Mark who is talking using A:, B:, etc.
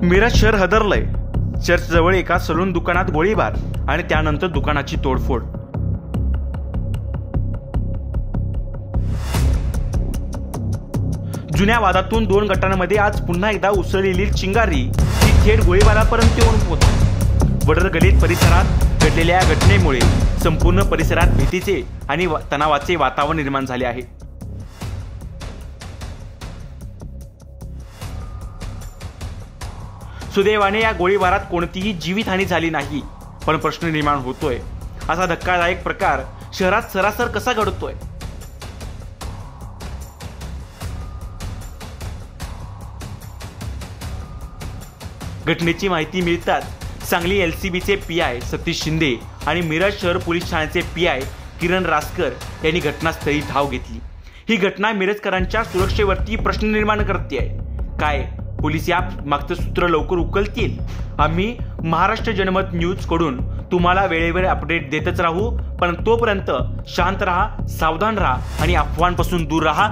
A: मिरज शहर हदरलंय। चर्चजवळ एका सलून दुकानात गोळीबार आणि त्यानंतर दुकानाची तोडफोड। जुन्या वादातून दोन गटांमध्ये आज पुन्हा एकदा उसळलेली चिंगारी ही थेट गोळीबारापर्यंत येऊन पोहोचली। वडर गलित परिसरात घडलेल्या घटनेमुळे संपूर्ण परिसरात भीतीचे आणि तणावाचे वातावरण निर्माण झाले आहे। सुदैवाने या गोळीबारात कोणतीही जीवितहानी झाली नाही, पण प्रश्न निर्माण होतोय असा धक्कादायक प्रकार शहरात सरासर कसा घडतोय। घटनेची माहिती मिळताच सांगली एलसीबीचे पीआय सतीश शिंदे आणि मिरज शहर पोलीस ठाण्याचे पीआय किरण रासकर यांनी घटनास्थळी धाव घेतली। ही घटना मिरजकरांच्या सुरक्षेवरती प्रश्न निर्माण करते आहे। काय पोलीस या मागचं सूत्र लवकर उकलतील? आम्ही महाराष्ट्र जनमत न्यूज कडून तुम्हाला वेळेवर अपडेट देतच राहू, पण तोपर्यंत शांत राहा, सावधान राहा आणि अफवांपासून दूर राहा।